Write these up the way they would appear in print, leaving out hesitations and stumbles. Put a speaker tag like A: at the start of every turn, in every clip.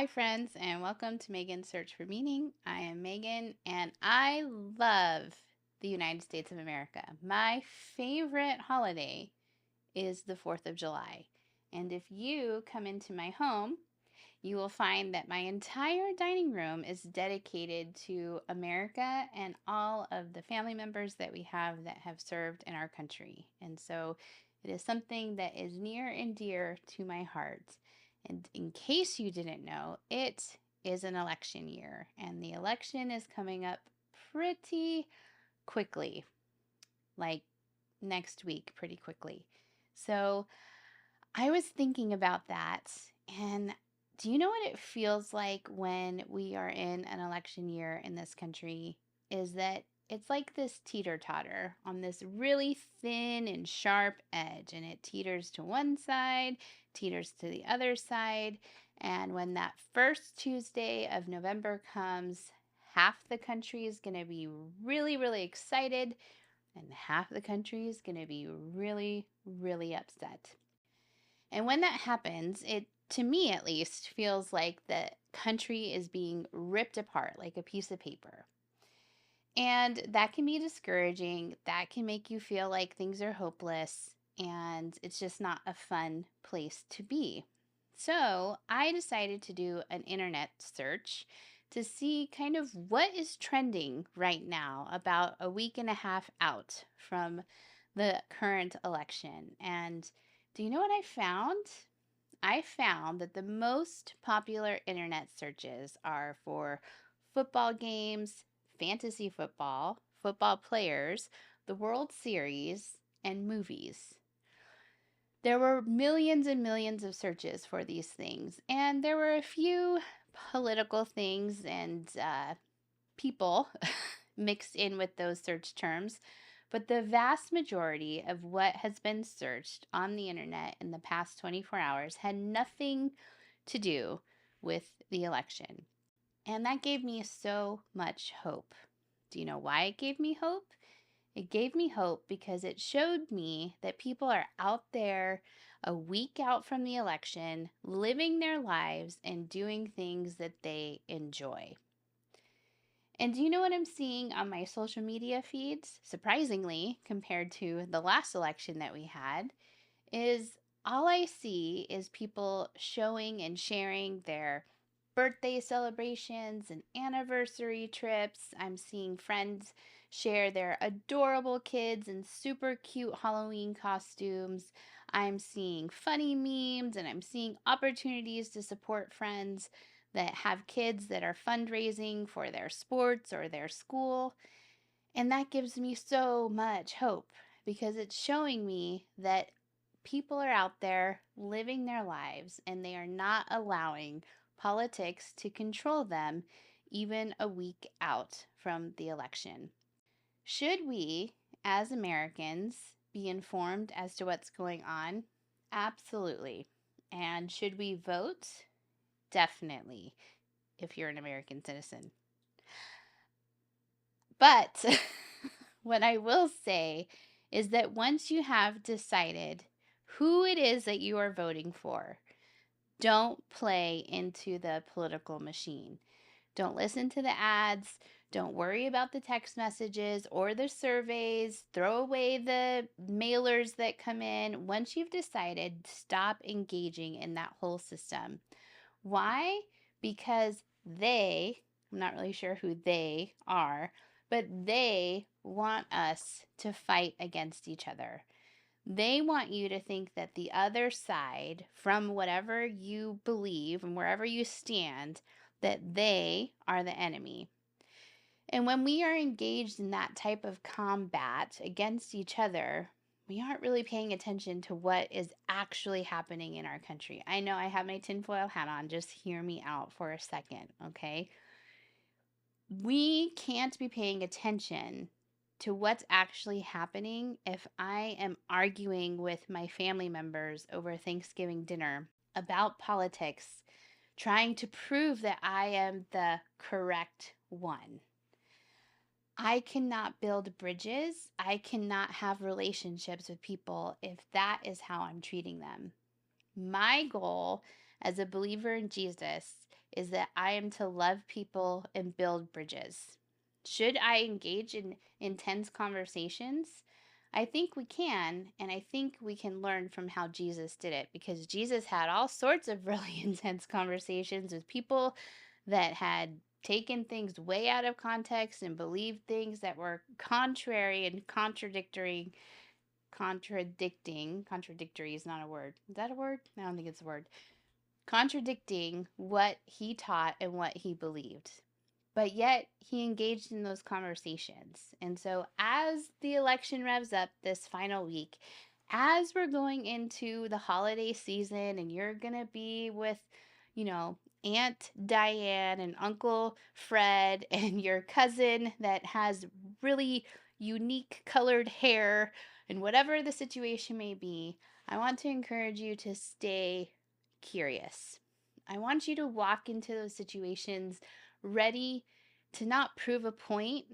A: Hi, friends, and welcome to Megan's Search for Meaning. I am Megan, and I love the United States of America. My favorite holiday is the 4th of July. And if you come into my home, you will find that my entire dining room is dedicated to America and all of the family members that we have served in our country. And so it is something that is near and dear to my heart. And in case you didn't know, it is an election year, and the election is coming up pretty quickly, like next week, pretty quickly. So I was thinking about that, and do you know what it feels like when we are in an election year in this country? Is that it's like this teeter totter on this really thin and sharp edge, and it teeters to one side, teeters to the other side. And when that first Tuesday of November comes, half the country is going to be really, really excited, and half the country is going to be really, really upset. And when that happens, it, to me at least, feels like the country is being ripped apart like a piece of paper. And that can be discouraging. That can make you feel like things are hopeless and it's just not a fun place to be. So I decided to do an internet search to see kind of what is trending right now, about a week and a half out from the current election. And do you know what I found? I found that the most popular internet searches are for football games, fantasy football, football players, the World Series, and movies. There were millions and millions of searches for these things, and there were a few political things and people mixed in with those search terms. But the vast majority of what has been searched on the internet in the past 24 hours had nothing to do with the election. And that gave me so much hope. Do you know why it gave me hope? It gave me hope because it showed me that people are out there a week out from the election, living their lives and doing things that they enjoy. And do you know what I'm seeing on my social media feeds? Surprisingly, compared to the last election that we had, is all I see is people showing and sharing their birthday celebrations and anniversary trips. I'm seeing friends share their adorable kids in super cute Halloween costumes. I'm seeing funny memes and I'm seeing opportunities to support friends that have kids that are fundraising for their sports or their school. And that gives me so much hope because it's showing me that people are out there living their lives and they are not allowing politics to control them even a week out from the election. Should we, as Americans, be informed as to what's going on? Absolutely. And should we vote? Definitely, if you're an American citizen. But what I will say is that once you have decided who it is that you are voting for, don't play into the political machine. Don't listen to the ads. Don't worry about the text messages or the surveys. Throw away the mailers that come in. Once you've decided, stop engaging in that whole system. Why? Because I'm not really sure who they are, but they want us to fight against each other. They want you to think that the other side, from whatever you believe and wherever you stand, that they are the enemy. And when we are engaged in that type of combat against each other, we aren't really paying attention to what is actually happening in our country. I know I have my tinfoil hat on. Just hear me out for a second, okay? We can't be paying attention to what's actually happening if I am arguing with my family members over Thanksgiving dinner about politics, trying to prove that I am the correct one. I cannot build bridges. I cannot have relationships with people if that is how I'm treating them. My goal as a believer in Jesus is that I am to love people and build bridges. Should I engage in intense conversations? I think we can, and I think we can learn from how Jesus did it, because Jesus had all sorts of really intense conversations with people that had taken things way out of context and believed things that were contrary and contradictory is not a word. Is that a word? I don't think it's a word. Contradicting what he taught and what he believed. But yet he engaged in those conversations. And so as the election revs up this final week, as we're going into the holiday season and you're going to be with, you know, Aunt Diane and Uncle Fred and your cousin that has really unique colored hair, and whatever the situation may be, I want to encourage you to stay curious. I want you to walk into those situations ready to not prove a point,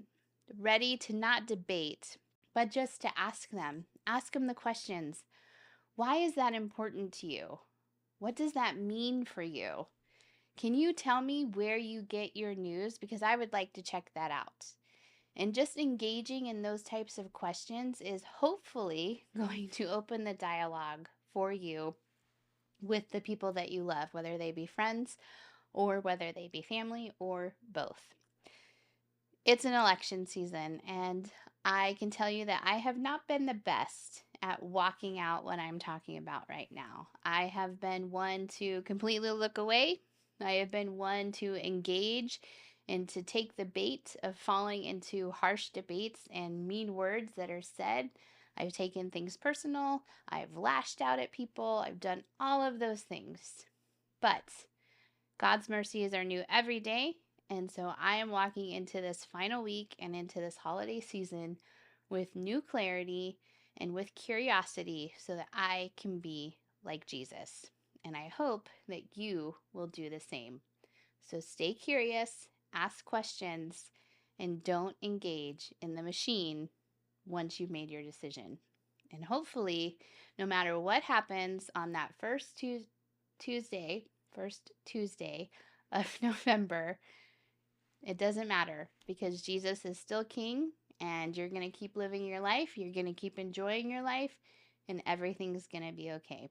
A: ready to not debate, but just to ask them. Ask them the questions. Why is that important to you? What does that mean for you? Can you tell me where you get your news? Because I would like to check that out. And just engaging in those types of questions is hopefully going to open the dialogue for you with the people that you love, whether they be friends or whether they be family or both. It's an election season, and I can tell you that I have not been the best at walking out what I'm talking about right now. I have been one to completely look away. I have been one to engage and to take the bait of falling into harsh debates and mean words that are said. I've taken things personal. I've lashed out at people. I've done all of those things. But God's mercies are new every day. And so I am walking into this final week and into this holiday season with new clarity and with curiosity so that I can be like Jesus. And I hope that you will do the same. So stay curious, ask questions, and don't engage in the machine once you've made your decision. And hopefully, no matter what happens on that first Tuesday of November, it doesn't matter, because Jesus is still king, and you're going to keep living your life. You're going to keep enjoying your life, and everything's going to be okay.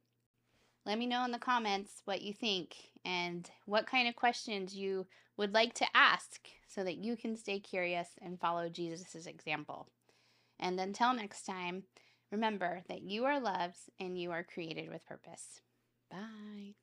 A: Let me know in the comments what you think and what kind of questions you would like to ask so that you can stay curious and follow Jesus' example. And until next time, remember that you are loved and you are created with purpose. Bye.